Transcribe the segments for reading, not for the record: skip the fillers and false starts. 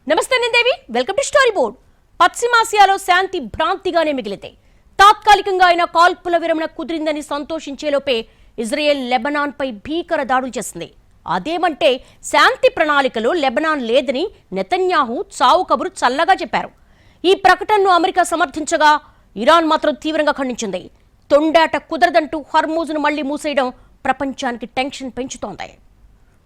నమస్తే Devi, welcome to story board. పశ్చిమాసియాలో శాంతి భ్రాంతిగానే మిగిలితే తాత్కాలికంగా అయిన కాల్పుల విరమణ కుదిరిందని సంతోషించేలోపే ఇజ్రాయెల్ లెబనాన్ పై భీకర దాడులు చేసింది. అదేమంటే శాంతి ప్రణాళికలో లెబనాన్ లేదని నెతన్యాహు చావు కబురు చల్లగా చెప్పారు. ఈ ప్రకటనను అమెరికా సమర్థించగా ఇరాన్ మాత్రం తీవ్రంగా ఖండించింది. తొండాట కుదరదంటూ హర్మూజ్ను మళ్లీ మూసేయడం ప్రపంచానికి టెన్షన్ పెంచుతోంది.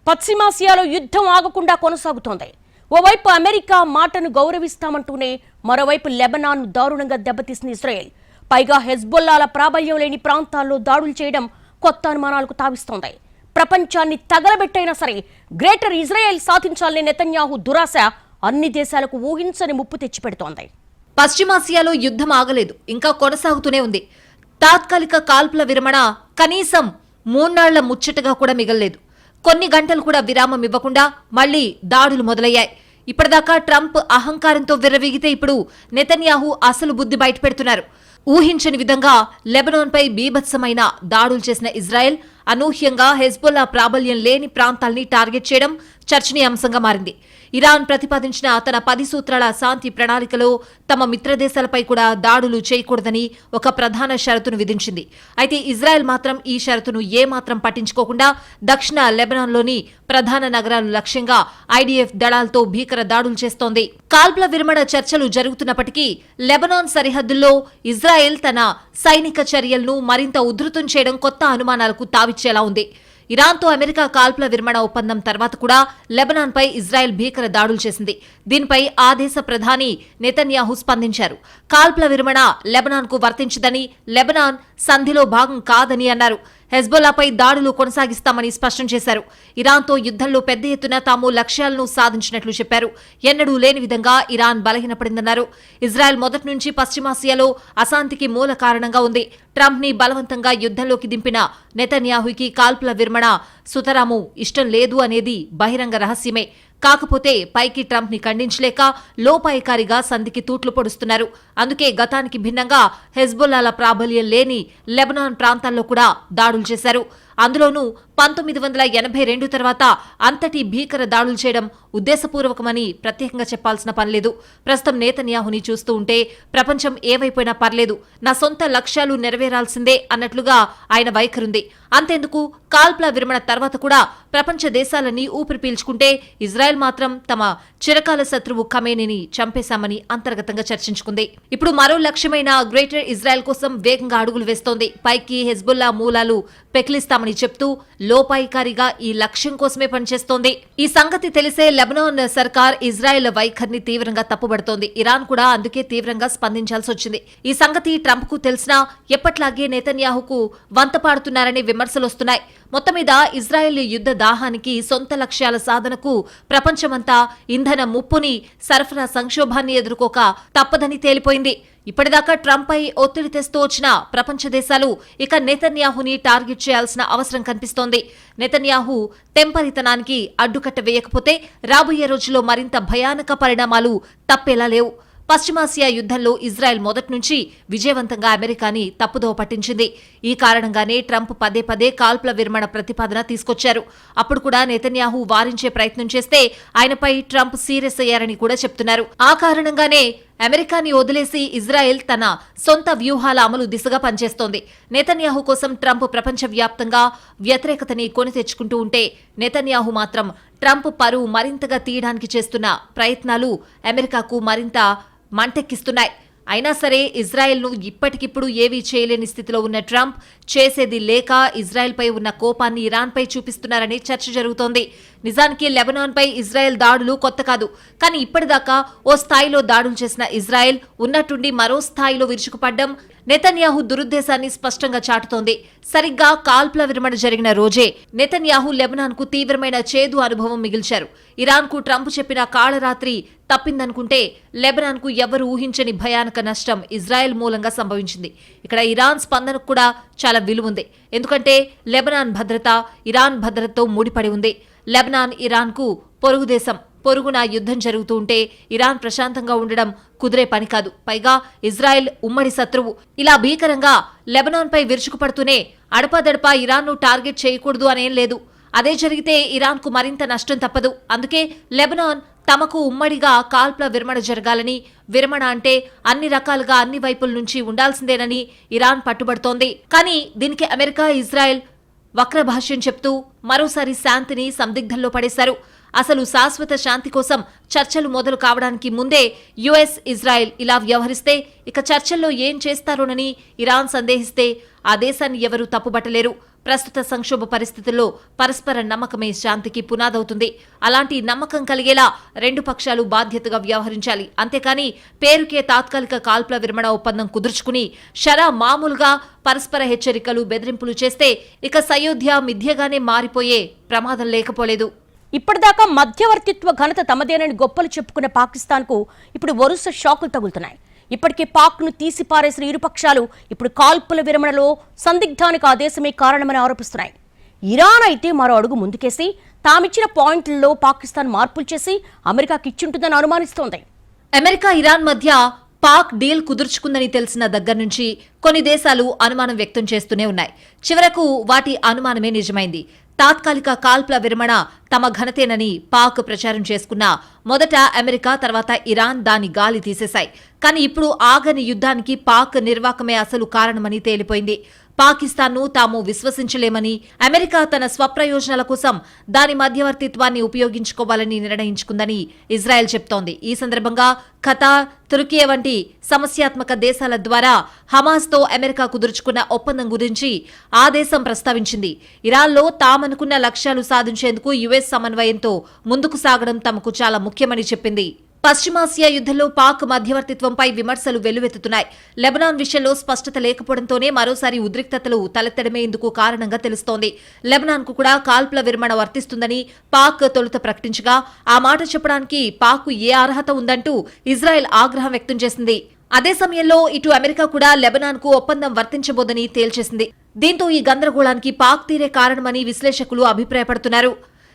పశ్చిమాసియాలో యుద్ధం ఆగకుండా కొనసాగుతోంది. ఓవైపు అమెరికా మాటను గౌరవిస్తామంటూనే మరోవైపు లెబనాన్ దారుణంగా దెబ్బతీసిన ఇజ్రాయెల్ పైగా హెజ్బొల్లాల ప్రాబల్యం లేని ప్రాంతాల్లో దాడులు చేయడం కొత్త అనుమానాలకు తావిస్తోంది. ప్రపంచాన్ని తగలబెట్టైనా సరే గ్రేటర్ ఇజ్రాయెల్ సాధించాలనే నెతన్యాహు దురాశ అన్ని దేశాలకు ఊహించని ముప్పు తెచ్చిపెడుతోంది. పశ్చిమాసియాలో యుద్ధం ఆగలేదు, ఇంకా కొనసాగుతూనే ఉంది. తాత్కాలిక కాల్పుల విరమణ కనీసం 3 నాళ్ల ముచ్చటగా కూడా మిగల్లేదు. కొన్ని గంటలు కూడా విరామం ఇవ్వకుండా మళ్లీ దాడులు మొదలయ్యాయి. ఇప్పటిదాకా ట్రంప్ అహంకారంతో విర్రవీగితే ఇప్పుడు నెతన్యాహు అసలు బుద్ధి బయటపెడుతున్నారు. ఊహించని విధంగా లెబనాన్పై బీభత్సమైన దాడులు చేసిన ఇజ్రాయెల్ అనూహ్యంగా హెజ్బొల్లా ప్రాబల్యం లేని ప్రాంతాల్ని టార్గెట్ చేయడం చర్చనీయాంశంగా మారింది. ఇరాన్ ప్రతిపాదించిన తన 10 సూత్రాల శాంతి ప్రణాళికలో తమ మిత్రదేశాలపై కూడా దాడులు చేయకూడదని ఒక ప్రధాన షరతును విధించింది. అయితే ఇజ్రాయెల్ మాత్రం ఈ షరతును ఏమాత్రం పట్టించుకోకుండా దక్షిణ లెబనాన్లోని ప్రధాన నగరాలు లక్ష్యంగా ఐడీఎఫ్ దళాలతో భీకర దాడులు చేస్తోంది. కాల్పుల విరమణ చర్చలు జరుగుతున్నప్పటికీ లెబనాన్ సరిహద్దుల్లో ఇజ్రాయెల్ తన సైనిక చర్యలను మరింత ఉధృతం చేయడం కొత్త అనుమానాలకు తావిచ్చేలా ఉంది. ఇరాన్తో అమెరికా కాల్పుల విరమణ ఒప్పందం తర్వాత కూడా లెబనాన్పై ఇజ్రాయెల్ భీకర దాడులు చేసింది. దీనిపై ఆ దేశ ప్రధాని నెతన్యాహు స్పందించారు. కాల్పుల విరమణ లెబనాన్కు వర్తించదని, లెబనాన్ సంధిలో భాగం కాదని అన్నారు. హెజ్బొల్లాపై దాడులు కొనసాగిస్తామని స్పష్టం చేశారు. ఇరాన్తో యుద్ధంలో పెద్ద ఎత్తున తాము లక్ష్యాలను సాధించినట్లు చెప్పారు. ఎన్నడూ లేని విధంగా ఇరాన్ బలహీనపడిందన్నారు. ఇజ్రాయెల్ మొదటి నుంచి పశ్చిమాసియాలో అశాంతికి మూల కారణంగా ఉంది. ట్రంప్ ని బలవంతంగా యుద్ధంలోకి దింపిన నెతన్యాహుకి కాల్పుల విరమణ సుతరాము ఇష్టం లేదు అనేది బహిరంగ రహస్యమే. కాకపోతే పైకి ట్రంప్ ని ఖండించలేక లోపాయికారిగా సంధికి తూట్లు పొడుస్తున్నారు. అందుకే గతానికి భిన్నంగా హెజ్బొల్లాల ప్రాబల్యం లేని లెబనాన్ ప్రాంతాల్లో కూడా దాడులు చేశారు. అందులోనూ 1982 తర్వాత అంతటి భీకర దాడులు చేయడం ఉద్దేశపూర్వకమని ప్రత్యేకంగా చెప్పాల్సిన పనిలేదు. ప్రస్తుతం నేతన్యాహుని చూస్తూ ఉంటే ప్రపంచం ఏవైపోయినా పర్లేదు, నా సొంత లక్ష్యాలు నెరవేరాల్సిందే అన్నట్లుగా ఆయన వైఖరుంది. అంతెందుకు, కాల్పుల విరమణ తర్వాత కూడా ప్రపంచ దేశాలన్నీ ఊపిరి పీల్చుకుంటే ఇజ్రాయెల్ మాత్రం తమ చిరకాల శత్రువు ఖమేనీని చంపేశామని అంతర్గతంగా చర్చించుకుంది. ఇప్పుడు మరో లక్ష్యమైన గ్రేటర్ ఇజ్రాయెల్ కోసం వేగంగా అడుగులు వేస్తోంది. పైకి హెజ్బొల్లా మూలాలు పెకిలిస్తామని చెప్తూ లోపాయికారిగా ఈ లక్ష్యం కోసమే పనిచేస్తోంది. ఈ సంగతి తెలిసే లెబనాన్ సర్కార్ ఇజ్రాయెల్ వైఖరిని తీవ్రంగా తప్పుబడుతోంది. ఇరాన్ కూడా అందుకే తీవ్రంగా స్పందించాల్సి వచ్చింది. ఈ సంగతి ట్రంప్ కు తెలిసినా ఎప్పట్లాగే నెతన్యాహుకు వంతపాడుతున్నారనే విమర్శలొస్తున్నాయి. మొత్తం మీద ఇజ్రాయెల్ యుద్ధ దాహానికి, సొంత లక్ష్యాల సాధనకు ప్రపంచమంతా ఇంధన ముప్పుని, సరఫరా సంక్షోభాన్ని ఎదుర్కోక తప్పదని తేలిపోయింది. ఇప్పటిదాకా ట్రంప్ పై ఒత్తిడి తెస్తూ వచ్చిన ప్రపంచ దేశాలు ఇక నెతన్యాహుని టార్గెట్ చేయాల్సిన అవసరం కనిపిస్తోంది. నెతన్యాహు టెంపరితనానికి అడ్డుకట్ట వేయకపోతే రాబోయే రోజుల్లో మరింత భయానక పరిణామాలు తప్పేలా లేవు. పశ్చిమాసియా యుద్ధంలో ఇజ్రాయెల్ మొదటి నుంచి విజయవంతంగా అమెరికాని తప్పుదోవ పట్టించింది. ఈ కారణంగానే ట్రంప్ పదే పదే కాల్పుల విరమణ ప్రతిపాదన తీసుకొచ్చారు. అప్పుడు కూడా నెతన్యాహు వారించే ప్రయత్నం చేస్తే ఆయనపై ట్రంప్ సీరియస్ అయ్యారని కూడా చెప్తున్నారు. ఆ కారణంగానే అమెరికాని వదిలేసి ఇజ్రాయెల్ తన సొంత వ్యూహాల అమలు దిశగా పనిచేస్తోంది. నెతన్యాహు కోసం ట్రంప్ ప్రపంచవ్యాప్తంగా వ్యతిరేకతని కొని తెచ్చుకుంటూ ఉంటే నెతన్యాహు మాత్రం ట్రంప్ పరువు మరింతగా తీయడానికి చేస్తున్న ప్రయత్నాలు అమెరికాకు మరింత మంటెక్కిస్తున్నాయి. అయినా సరే ఇజ్రాయెల్ను ఇప్పటికిప్పుడు ఏవీ చేయలేని స్థితిలో ఉన్న ట్రంప్ చేసేది లేక ఇజ్రాయెల్పై ఉన్న కోపాన్ని ఇరాన్పై చూపిస్తున్నారని చర్చ జరుగుతోంది. నిజానికి లెబనాన్పై ఇజ్రాయెల్ దాడులు కొత్త కాదు. కానీ ఇప్పటిదాకా ఓ స్థాయిలో దాడులు చేసిన ఇజ్రాయెల్ ఉన్నట్టుండి మరో స్థాయిలో విరుచుకుపడ్డం నెతన్యాహు దురుద్దేశాన్ని స్పష్టంగా చాటుతోంది. సరిగ్గా కాల్పుల విరమణ జరిగిన రోజే నెతన్యాహు లెబనాన్కు తీవ్రమైన చేదు అనుభవం మిగిల్చారు. ఇరాన్కు ట్రంప్ చెప్పిన కాళరాత్రి తప్పిందనుకుంటే లెబనాన్కు ఎవరు ఊహించని భయానక నష్టం ఇజ్రాయెల్ మూలంగా సంభవించింది. ఇక్కడ ఇరాన్ స్పందనకు కూడా చాలా విలువుంది. ఎందుకంటే లెబనాన్ భద్రత ఇరాన్ భద్రతతో ముడిపడి ఉంది. లెబనాన్ ఇరాన్కు పొరుగు దేశం. పొరుగున యుద్ధం జరుగుతూ ఉంటే ఇరాన్ ప్రశాంతంగా ఉండడం కుదిరే పని కాదు. పైగా ఇజ్రాయెల్ ఉమ్మడి శత్రువు. ఇలా భీకరంగా లెబనాన్పై విరుచుకుపడుతూనే అడపాదడపా ఇరాన్ను టార్గెట్ చేయకూడదు అనేం లేదు. అదే జరిగితే ఇరాన్కు మరింత నష్టం తప్పదు. అందుకే లెబనాన్ తమకు ఉమ్మడిగా కాల్పుల విరమణ జరగాలని, విరమణ అంటే అన్ని రకాలుగా అన్ని వైపుల నుంచి ఉండాల్సిందేనని ఇరాన్ పట్టుబడుతోంది. కానీ దీనికి అమెరికా, ఇజ్రాయెల్ వక్రభాష్యం చెప్తూ మరోసారి శాంతిని సందిగ్ధంలో పడేశారు. అసలు శాశ్వత శాంతి కోసం చర్చలు మొదలు కావడానికి ముందే యుఎస్, ఇజ్రాయెల్ ఇలా వ్యవహరిస్తే ఇక చర్చల్లో ఏం చేస్తారోనని ఇరాన్ సందేహిస్తే ఆ దేశాన్ని ఎవరూ తప్పుబట్టలేరు. ప్రస్తుత సంక్షోభ పరిస్థితుల్లో పరస్పర నమ్మకమే శాంతికి పునాదవుతుంది. అలాంటి నమ్మకం కలిగేలా రెండు పక్షాలు బాధ్యతగా వ్యవహరించాలి. అంతేకాని పేరుకే తాత్కాలిక కాల్పుల విరమణ ఒప్పందం కుదుర్చుకుని మామూలుగా పరస్పర హెచ్చరికలు, బెదిరింపులు చేస్తే ఇక సయోధ్య మిథ్యగానే మారిపోయే ప్రమాదం లేకపోలేదు. ఇప్పటిదాకా మధ్యవర్తిత్వ ఘనత తమదేనని గొప్పలు చెప్పుకున్న పాకిస్తాన్కు ఇప్పుడు వరుస షాకులు తగులుతున్నాయి. ఇప్పటికే పాక్ను తీసిపారేసిన ఇరుపక్షాలు ఇప్పుడు కాల్పుల విరమణలో సందిగ్ధానికి ఆ దేశమే కారణమని ఆరోపిస్తున్నాయి. ఇరాన్ అయితే మరో అడుగు ముందుకేసి తామిచ్చిన పాయింట్లలో పాకిస్తాన్ మార్పులు చేసి అమెరికాకి ఇచ్చుంటుందని అనుమానిస్తోంది. అమెరికా, ఇరాన్ మధ్య పాక్ డీల్ కుదుర్చుకుందని తెలిసిన దగ్గర నుంచి కొన్ని దేశాలు అనుమానం వ్యక్తం చేస్తూనే ఉన్నాయి. చివరకు వాటి అనుమానమే నిజమైంది. తాత్కాలిక కాల్పుల విరమణ తమ ఘనతేనని పాక్ ప్రచారం చేసుకున్న మొదట అమెరికా, తర్వాత ఇరాన్ దాని గాలి తీసేశాయి. కానీ ఇప్పుడు ఆగని యుద్ధానికి పాక్ నిర్వాకమే అసలు కారణమని తేలిపోయింది. పాకిస్తాన్ను తాము విశ్వసించలేమని, అమెరికా తన స్వప్రయోజనాల కోసం దాని మధ్యవర్తిత్వాన్ని ఉపయోగించుకోవాలని నిర్ణయించుకుందని ఇజ్రాయెల్ చెప్తోంది. ఈ సందర్భంగా ఖతార్, తుర్కీ వంటి సమస్యాత్మక దేశాల ద్వారా హమాస్తో అమెరికా కుదుర్చుకున్న ఒప్పందం గురించి ఆ దేశం ప్రస్తావించింది. ఇరాన్లో తామనుకున్న లక్ష్యాలు సాధించేందుకు యుఎస్ సమన్వయంతో ముందుకు సాగడం తమకు చాలా ముఖ్యమని చెప్పింది. పశ్చిమాసియా యుద్ధంలో పాక్ మధ్యవర్తిత్వంపై విమర్శలు వెల్లువెత్తుతున్నాయి. లెబనాన్ విషయంలో స్పష్టత లేకపోవడంతోనే మరోసారి ఉద్రిక్తతలు తలెత్తడమే ఇందుకు కారణంగా తెలుస్తోంది. లెబనాన్కు కూడా కాల్పుల విరమణ వర్తిస్తుందని పాక్ తొలుత ప్రకటించగా ఆ మాట చెప్పడానికి పాక్కు ఏ అర్హత ఉందంటూ ఇజ్రాయెల్ ఆగ్రహం వ్యక్తం చేసింది. అదే సమయంలో ఇటు అమెరికా కూడా లెబనాన్కు ఒప్పందం వర్తించబోదని తేల్చేసింది. దీంతో ఈ గందరగోళానికి పాక్ తీరే కారణమని విశ్లేషకులు అభిప్రాయపడుతున్నారు.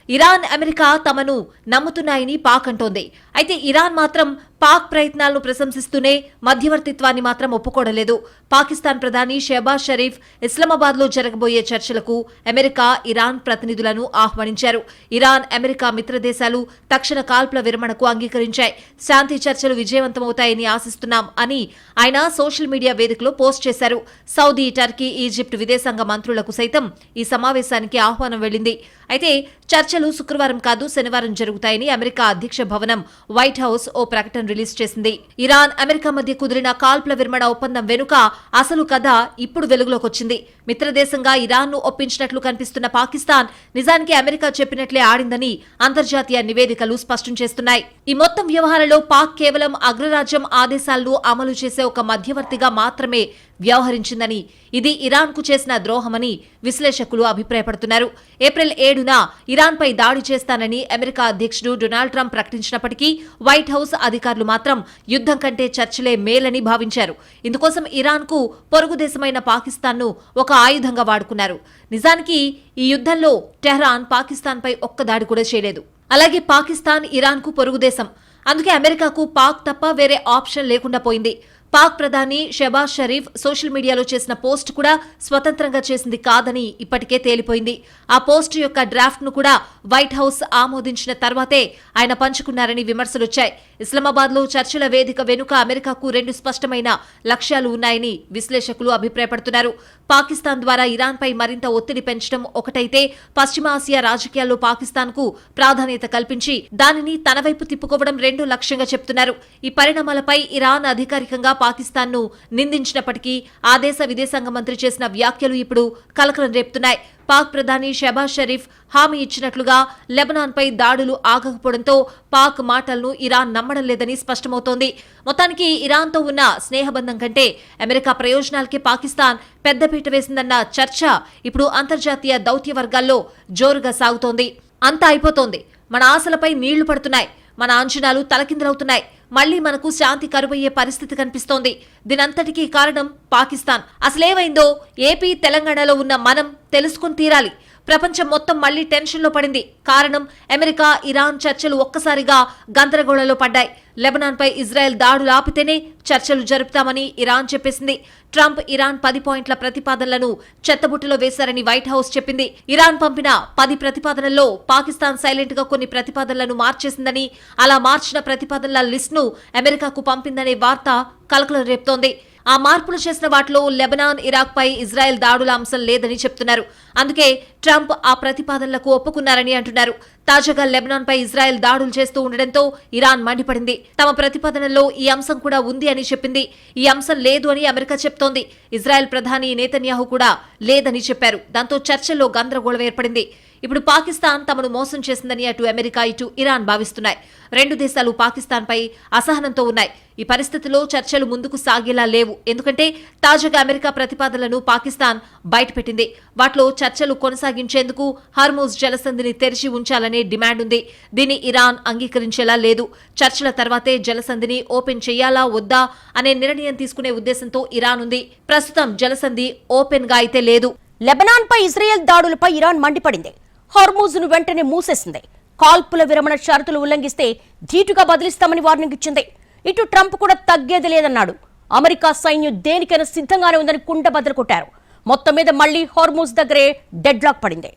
ఇరాన్, అమెరికా తమను నమ్ముతున్నాయని పాక్ అంటోంది. అయితే ఇరాన్ మాత్రం పాక్ ప్రయత్నాలను ప్రశంసిస్తూనే మధ్యవర్తిత్వాన్ని మాత్రం ఒప్పుకోవడలేదు. పాకిస్తాన్ ప్రధాని షెహబాజ్ షరీఫ్ ఇస్లామాబాద్లో జరగబోయే చర్చలకు అమెరికా, ఇరాన్ ప్రతినిధులను ఆహ్వానించారు. ఇరాన్, అమెరికా మిత్రదేశాలు తక్షణ కాల్పుల విరమణకు అంగీకరించాయి. శాంతి చర్చలు విజయవంతమవుతాయని ఆశిస్తున్నాం అని ఆయన సోషల్ మీడియా వేదికలో పోస్ట్ చేశారు. సౌదీ, టర్కీ, ఈజిప్ట్ విదేశాంగ మంత్రులకు సైతం ఈ సమావేశానికి ఆహ్వానం వెళ్లింది. అయితే చర్చలు శుక్రవారం కాదు, శనివారం జరుగుతాయని అమెరికా అధ్యక్ష భవనం వైట్ హౌస్ ఓ ప్రకటన రిలీజ్ చేసింది. ఇరాన్, అమెరికా మధ్య కుదిరిన కాల్పుల విరమణ ఒప్పందం వెనుక అసలు కథ ఇప్పుడు వెలుగులోకొచ్చింది. మిత్రదేశంగా ఇరాన్ను ఒప్పించినట్లు కనిపిస్తున్న పాకిస్తాన్ నిజానికి అమెరికా చెప్పినట్లే ఆడిందని అంతర్జాతీయ నివేదికలు స్పష్టం చేస్తున్నాయి. ఈ మొత్తం వ్యవహారంలో పాక్ కేవలం అగ్రరాజ్యం ఆదేశాలను అమలు చేసే ఒక మధ్యవర్తిగా మాత్రమే వ్యవహరించిందని, ఇది ఇరాన్కు చేసిన ద్రోహమని విశ్లేషకులు అభిప్రాయపడుతున్నారు. ఏప్రిల్ 7న ఇరాన్పై దాడి చేస్తానని అమెరికా అధ్యక్షుడు డొనాల్డ్ ట్రంప్ ప్రకటించినప్పటికీ వైట్ హౌస్ అధికారులు మాత్రం యుద్ధం కంటే చర్చలే మేలని భావించారు. ఇందుకోసం ఇరాన్కు పొరుగు దేశమైన పాకిస్తాన్ను ఒక ఆయుధంగా వాడుకున్నారు. నిజానికి ఈ యుద్ధంలో టెహ్రాన్ పాకిస్తాన్పై ఒక్క దాడి కూడా చేయలేదు. అలాగే పాకిస్తాన్ ఇరాన్కు పొరుగు దేశం. అందుకే అమెరికాకు పాక్ తప్ప వేరే ఆప్షన్ లేకుండా పోయింది. పాక్ ప్రధాని షెహబాజ్ షరీఫ్ సోషల్ మీడియాలో చేసిన పోస్ట్ కూడా స్వతంత్రంగా చేసింది కాదని ఇప్పటికే తేలిపోయింది. ఆ పోస్ట్ యొక్క డ్రాఫ్ట్ ను కూడా వైట్ హౌస్ ఆమోదించిన తర్వాతే ఆయన పంచుకున్నారని విమర్శలొచ్చాయి. ఇస్లామాబాద్ లో చర్చల వేదిక వెనుక అమెరికాకు రెండు స్పష్టమైన లక్ష్యాలు ఉన్నాయని విశ్లేషకులు అభిప్రాయపడుతున్నారు. పాకిస్తాన్ ద్వారా ఇరాన్పై మరింత ఒత్తిడి పెంచడం ఒకటైతే, పశ్చిమాసియా రాజకీయాల్లో పాకిస్తాన్కు ప్రాధాన్యత కల్పించి దానిని తన వైపు తిప్పుకోవడం రెండు లక్ష్యంగా చెప్తున్నారు. ఈ పరిణామాలపై ఇరాన్ అధికారికంగా పాకిస్తాన్ను నిందించినప్పటికీ ఆ దేశ విదేశాంగ మంత్రి చేసిన వ్యాఖ్యలు ఇప్పుడు కలకలం రేపుతున్నాయి. పాక్ ప్రధాని షెహబాజ్ షరీఫ్ హామీ ఇచ్చినట్లుగా లెబనాన్పై దాడులు ఆగకపోవడంతో పాక్ మాటలను ఇరాన్ నమ్మడం లేదని స్పష్టమవుతోంది. మొత్తానికి ఇరాన్తో ఉన్న స్నేహబంధం కంటే అమెరికా ప్రయోజనాలకే పాకిస్తాన్ పెద్దపీట వేసిందన్న చర్చ ఇప్పుడు అంతర్జాతీయ దౌత్య వర్గాల్లో జోరుగా సాగుతోంది. అంతా అయిపోతోంది, మన ఆశలపై నీళ్లు పడుతున్నాయి, మన అంచనాలు తలకిందులవుతున్నాయి, మళ్లీ మనకు శాంతి కరువయ్యే పరిస్థితి కనిపిస్తోంది. దీనంతటికీ కారణం పాకిస్తాన్. అసలేమైందో ఏపీ, తెలంగాణలో ఉన్న మనం తెలుసుకుని తీరాలి. ప్రపంచం మొత్తం మళ్లీ టెన్షన్లో పడింది. కారణం అమెరికా ఇరాన్ చర్చలు ఒక్కసారిగా గందరగోళంలో పడ్డాయి. లెబనాన్పై ఇజ్రాయెల్ దాడులు ఆపితేనే చర్చలు జరుపుతామని ఇరాన్ చెప్పేసింది. ట్రంప్ ఇరాన్ 10 పాయింట్ల ప్రతిపాదనలను చెత్తబుట్టలో వేశారని వైట్ హౌస్ చెప్పింది. ఇరాన్ పంపిన 10 ప్రతిపాదనల్లో పాకిస్తాన్ సైలెంట్ గా కొన్ని ప్రతిపాదనలను మార్చేసిందని, అలా మార్చిన ప్రతిపాదనల లిస్టును అమెరికాకు పంపిందనే వార్త కలకలం రేపుతోంది. ఆ మార్పులు చేసిన వాటిలో లెబనాన్, ఇరాక్ పై ఇజ్రాయెల్ దాడుల అంశం లేదని చెప్తున్నారు. అందుకే ట్రంప్ ఆ ప్రతిపాదనలకు ఒప్పుకున్నారని అంటున్నారు. తాజాగా లెబనాన్ పై ఇజ్రాయెల్ దాడులు చేస్తూ ఉండడంతో ఇరాన్ మండిపడింది. తమ ప్రతిపాదనలో ఈ అంశం కూడా ఉంది అని చెప్పింది. ఈ అంశం లేదు అని అమెరికా చెప్తోంది. ఇజ్రాయెల్ ప్రధాని నెతన్యాహు కూడా లేదని చెప్పారు. దాంతో చర్చల్లో గందరగోళం ఏర్పడింది. ఇప్పుడు పాకిస్తాన్ తమను మోసం చేసిందని అటు అమెరికా ఇటు ఇరాన్ భావిస్తున్నాయి. రెండు దేశాలు పాకిస్తాన్పై అసహనంతో ఉన్నాయి. ఈ పరిస్థితిలో చర్చలు ముందుకు సాగేలా లేవు. ఎందుకంటే తాజాగా అమెరికా ప్రతిపాదనలను పాకిస్తాన్ బయటపెట్టింది. వాటిలో చర్చలు కొనసాగించేందుకు హర్మూజ్ జలసంధిని తెరిచి ఉంచాలనే డిమాండ్ ఉంది. దీన్ని ఇరాన్ అంగీకరించేలా లేదు. చర్చల తర్వాతే జలసంధిని ఓపెన్ చేయాలా వద్దా అనే నిర్ణయం తీసుకునే ఉద్దేశంతో ఇరాన్ ఉంది. ప్రస్తుతం జలసంధి ఓపెన్ గా అయితే లేదు. లెబనాన్పై ఇజ్రాయెల్ దాడులపై ఇరాన్ మండిపడింది. హార్మూజ్ను వెంటనే మూసేసింది. కాల్పుల విరమణ షరతులు ఉల్లంఘిస్తే ధీటుగా బదిలిస్తామని వార్నింగ్ ఇచ్చింది. ఇటు ట్రంప్ కూడా తగ్గేది లేదన్నాడు. అమెరికా సైన్యం దేనికైనా సిద్ధంగానే ఉందని కుండబద్దలు కొట్టారు. మొత్తం మీద మళ్లీ హార్మూజ్ దగ్గరే డెడ్ లాక్ పడింది.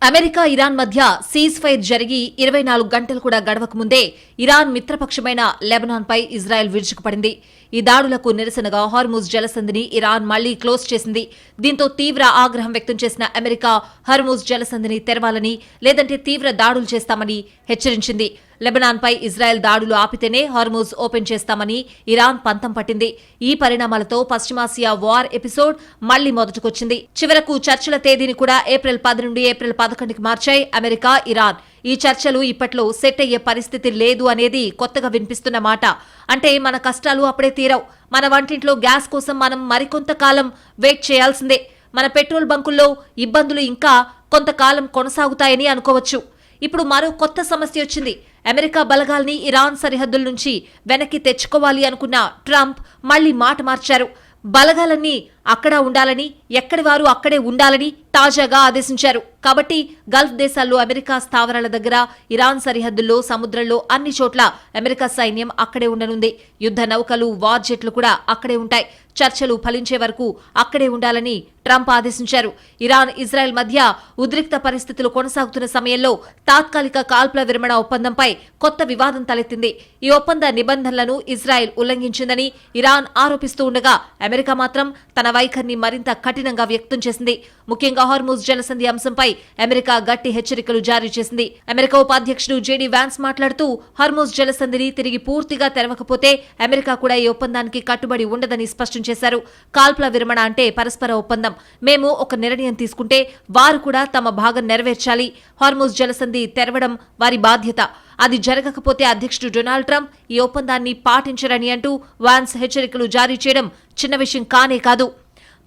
అమెరికా ఇరాన్ మధ్య సీజ్ ఫైర్ జరిగి 24 గంటలు కూడా గడవక ముందే ఇరాన్ మిత్రపక్షమైన లెబనాన్పై ఇజ్రాయెల్ విరుచుకుపడింది. ఈ దాడులకు నిరసనగా హార్మూజ్ జలసంధిని ఇరాన్ మళ్లీ క్లోజ్ చేసింది. దీంతో తీవ్ర ఆగ్రహం వ్యక్తం చేసిన అమెరికా హర్మూజ్ జలసంధిని తెరవాలని, లేదంటే తీవ్ర దాడులు చేస్తామని హెచ్చరించింది. లెబనాన్పై ఇజ్రాయెల్ దాడులు ఆపితేనే హార్మూజ్ ఓపెన్ చేస్తామని ఇరాన్ పంతం పట్టింది. ఈ పరిణామాలతో పశ్చిమాసియా వార్ ఎపిసోడ్ మళ్లీ మొదటికొచ్చింది. చివరకు చర్చల తేదీని కూడా ఏప్రిల్ 10 నుండి ఏప్రిల్ 11కి మార్చాయి అమెరికా, ఇరాన్. ఈ చర్చలు ఇప్పట్లో సెట్ అయ్యే పరిస్థితి లేదు అనేది కొత్తగా వినిపిస్తున్న మాట. అంటే మన కష్టాలు అప్పుడే తీరవు. మన వంటింట్లో గ్యాస్ కోసం మనం మరికొంతకాలం వెయిట్ చేయాల్సిందే. మన పెట్రోల్ బంకుల్లో ఇబ్బందులు ఇంకా కొంతకాలం కొనసాగుతాయని అనుకోవచ్చు. ఇప్పుడు మరో కొత్త సమస్య వచ్చింది. అమెరికా బలగాల్ని ఇరాన్ సరిహద్దుల నుంచి వెనక్కి తెచ్చుకోవాలి అనుకున్న ట్రంప్ మళ్లీ మాట మార్చారు. బలగాలన్నీ అక్కడ ఉండాలని, ఎక్కడి వారు అక్కడే ఉండాలని తాజాగా ఆదేశించారు. కాబట్టి గల్ఫ్ దేశాల్లో అమెరికా స్థావరాల దగ్గర, ఇరాన్ సరిహద్దుల్లో, సముద్రంలో అన్ని చోట్ల అమెరికా సైన్యం అక్కడే ఉండనుంది. యుద్ధ నౌకలు, వార్ జెట్లు కూడా అక్కడే ఉంటాయి. చర్చలు ఫలించే వరకు అక్కడే ఉండాలని ట్రంప్ ఆదేశించారు. ఇరాన్, ఇజ్రాయెల్ మధ్య ఉద్రిక్త పరిస్థితులు కొనసాగుతున్న సమయంలో తాత్కాలిక కాల్పుల విరమణ ఒప్పందంపై కొత్త వివాదం తలెత్తింది. ఈ ఒప్పంద నిబంధనలను ఇజ్రాయెల్ ఉల్లంఘించిందని ఇరాన్ ఆరోపిస్తూ ఉండగా, అమెరికా మాత్రం తన వైఖరిని మరింత కఠినంగా వ్యక్తం చేసింది. ముఖ్యంగా హార్మూజ్ జలసంధి అంశంపై అమెరికా గట్టి హెచ్చరికలు జారీ చేసింది. అమెరికా ఉపాధ్యక్షుడు జేడీ వాన్స్ మాట్లాడుతూ, హార్మూజ్ జలసంధిని తిరిగి పూర్తిగా తెరవకపోతే అమెరికా కూడా ఈ ఒప్పందానికి కట్టుబడి ఉండదని స్పష్టం చేశారు. కాల్పుల విరమణ అంటే పరస్పర ఒప్పందం. మేము ఒక నిర్ణయం తీసుకుంటే వారు కూడా తమ భాగం నెరవేర్చాలి. హార్మూజ్ జలసంధి తెరవడం వారి బాధ్యత. అది జరగకపోతే అధ్యక్షుడు డొనాల్డ్ ట్రంప్ ఈ ఒప్పందాన్ని పాటించరని అంటూ వాన్స్ హెచ్చరికలు జారీ చేయడం చిన్న విషయం కానే కాదు.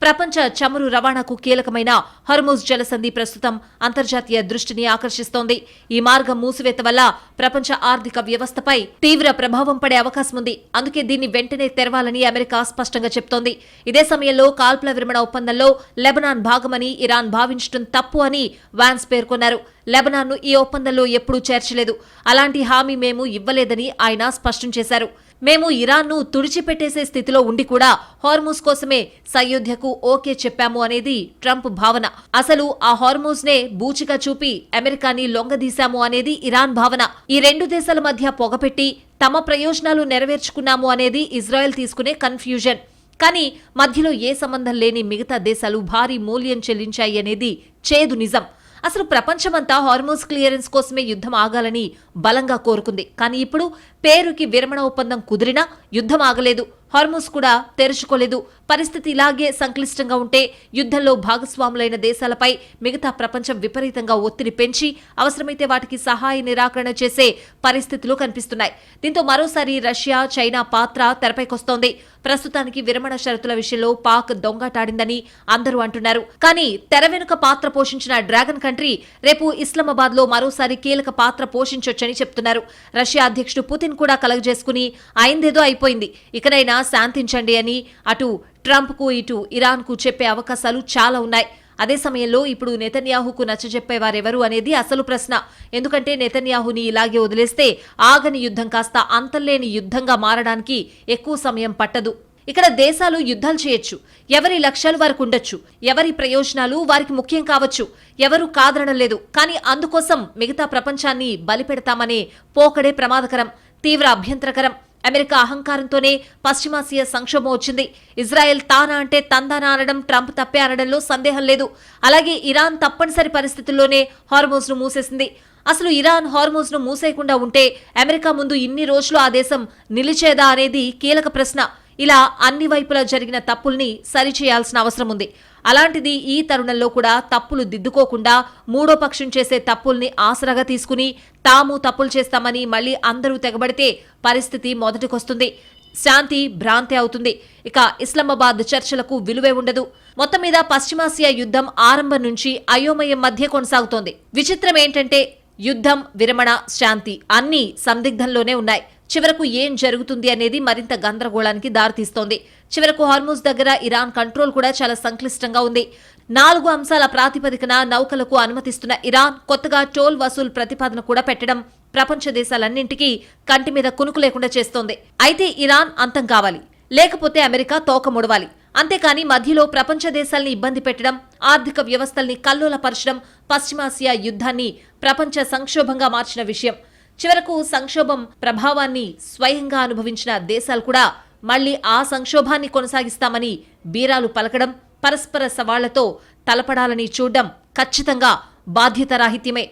ప్రపంచ చమురు రవాణాకు కీలకమైన హర్మూజ్ జలసంధి ప్రస్తుతం అంతర్జాతీయ దృష్టిని ఆకర్షిస్తోంది. ఈ మార్గం మూసివేత వల్ల ప్రపంచ ఆర్థిక వ్యవస్థపై తీవ్ర ప్రభావం పడే అవకాశం ఉంది. అందుకే దీన్ని వెంటనే తెరవాలని అమెరికా స్పష్టంగా చెప్తోంది. ఇదే సమయంలో కాల్పుల విరమణ ఒప్పందంలో లెబనాన్ భాగమని ఇరాన్ భావించడం తప్పు అని వాన్స్ పేర్కొన్నారు. లెబనాన్ను ఈ ఒప్పందంలో ఎప్పుడూ చేర్చలేదు. అలాంటి హామీ మేము ఇవ్వలేదని ఆయన స్పష్టం చేశారు. మేము ఇరాన్ను తుడిచిపెట్టేసే స్థితిలో ఉండి కూడా హార్మూజ్ కోసమే సయోధ్యకు ఓకే చెప్పాము అనేది ట్రంప్ భావన. అసలు ఆ హార్మూజ్ నే బూచిగా చూపి అమెరికాని లొంగదీశాము అనేది ఇరాన్ భావన. ఈ రెండు దేశాల మధ్య పొగపెట్టి తమ ప్రయోజనాలు నెరవేర్చుకున్నాము అనేది ఇజ్రాయెల్ తీసుకునే కన్ఫ్యూజన్. కానీ మధ్యలో ఏ సంబంధం లేని మిగతా దేశాలు భారీ మూల్యం చెల్లించాయి అనేది చేదు నిజం. అసలు ప్రపంచమంతా హార్మూజ్ క్లియరెన్స్ కోసమే యుద్ధం ఆగాలని బలంగా కోరుకుంది. కానీ ఇప్పుడు పేరుకి విరమణ ఒప్పందం కుదిరినా యుద్ధం ఆగలేదు. హార్మూజ్ కూడా తెరుచుకోలేదు. పరిస్థితి ఇలాగే సంక్లిష్టంగా ఉంటే యుద్ధంలో భాగస్వాములైన దేశాలపై మిగతా ప్రపంచం విపరీతంగా ఒత్తిడి పెంచి అవసరమైతే వాటికి సహాయ నిరాకరణ చేసే పరిస్థితులు కనిపిస్తున్నాయి. దీంతో మరోసారి రష్యా, చైనా పాత్ర తెరపైకొస్తోంది. ప్రస్తుతానికి విరమణ షరతుల విషయంలో పాక్ దొంగటాడిందని అందరూ అంటున్నారు. కానీ తెర వెనుక పాత్ర పోషించిన డ్రాగన్ కంట్రీ రేపు ఇస్లామాబాద్ లో మరోసారి కీలక పాత్ర పోషించొచ్చని చెప్తున్నారు. రష్యా అధ్యక్షుడు పుతిన్ కూడా కలగజేసుకుని అయిందేదో అయిపోయింది, ఇకనైనా శాంతించండి అని అటు ట్రంప్ కు ఇటు ఇరాన్ కు చెప్పే అవకాశాలు చాలా ఉన్నాయి. అదే సమయంలో ఇప్పుడు నెతన్యాహుకు నచ్చజెప్పేవారెవరు అనేది అసలు ప్రశ్న. ఎందుకంటే నెతన్యాహుని ఇలాగే వదిలేస్తే ఆగని యుద్ధం కాస్త అంతంలేని యుద్ధంగా మారడానికి ఎక్కువ సమయం పట్టదు. ఇక్కడ దేశాలు యుద్ధాలు చేయొచ్చు, ఎవరి లక్ష్యాలు వారికి ఉండొచ్చు, ఎవరి ప్రయోజనాలు వారికి ముఖ్యం కావచ్చు, ఎవరూ కాదనడం లేదు. కానీ అందుకోసం మిగతా ప్రపంచాన్ని బలిపెడతామనే పోకడే ప్రమాదకరం, తీవ్ర అభ్యంతరకరం. అమెరికా అహంకారంతోనే పశ్చిమాసియా సంక్షోభం వచ్చింది. ఇజ్రాయెల్ తానా అంటే తందానా అనడం ట్రంప్ తప్పే అనడంలో సందేహం లేదు. అలాగే ఇరాన్ తప్పనిసరి పరిస్థితుల్లోనే హార్మోజ్ ను మూసేసింది. అసలు ఇరాన్ హార్మోజ్ ను మూసేయకుండా ఉంటే అమెరికా ముందు ఇన్ని రోజులు ఆ దేశం నిలిచేదా అనేది కీలక ప్రశ్న. ఇలా అన్ని వైపులా జరిగిన తప్పుల్ని సరిచేయాల్సిన అవసరం ఉంది. అలాంటిది ఈ తరుణంలో కూడా తప్పులు దిద్దుకోకుండా మూడో పక్షం చేసే తప్పుల్ని ఆసరాగా తీసుకుని తాము తప్పులు చేస్తామని మళ్లీ అందరూ తెగబడితే పరిస్థితి మొదటికొస్తుంది. శాంతి భ్రాంతి అవుతుంది. ఇక ఇస్లామాబాద్ చర్చలకు విలువే ఉండదు. మొత్తం మీద పశ్చిమాసియా యుద్ధం ఆరంభం నుంచి అయోమయం మధ్య కొనసాగుతోంది. విచిత్రం ఏంటంటే యుద్ధం, విరమణ, శాంతి అన్నీ సందిగ్ధంలోనే ఉన్నాయి. చివరకు ఏం జరుగుతుంది అనేది మరింత గందరగోళానికి దారితీస్తోంది. చివరకు హార్మూజ్ దగ్గర ఇరాన్ కంట్రోల్ కూడా చాలా సంక్లిష్టంగా ఉంది. 4 అంశాల ప్రాతిపదికన నౌకలకు అనుమతిస్తున్న ఇరాన్ కొత్తగా టోల్ వసూలు ప్రతిపాదన కూడా పెట్టడం ప్రపంచ దేశాలన్నింటికీ కంటి మీద కునుకు లేకుండా చేస్తోంది. అయితే ఇరాన్ అంతం కావాలి, లేకపోతే అమెరికా తోక ముడవాలి. అంతేకాని మధ్యలో ప్రపంచ దేశాల్ని ఇబ్బంది పెట్టడం, ఆర్థిక వ్యవస్థల్ని కల్లోలపరచడం పశ్చిమాసియా యుద్ధాన్ని ప్రపంచ సంక్షోభంగా మార్చిన విషయం. చివరకు సంక్షోభం ప్రభావాన్ని స్వయంగా అనుభవించిన దేశాలు కూడా మళ్లీ ఆ సంక్షోభాన్ని కొనసాగిస్తామని బీరాలు పలకడం, పరస్పర సవాళ్లతో తలపడాలని చూడడం ఖచ్చితంగా బాధ్యతారాహిత్యమే.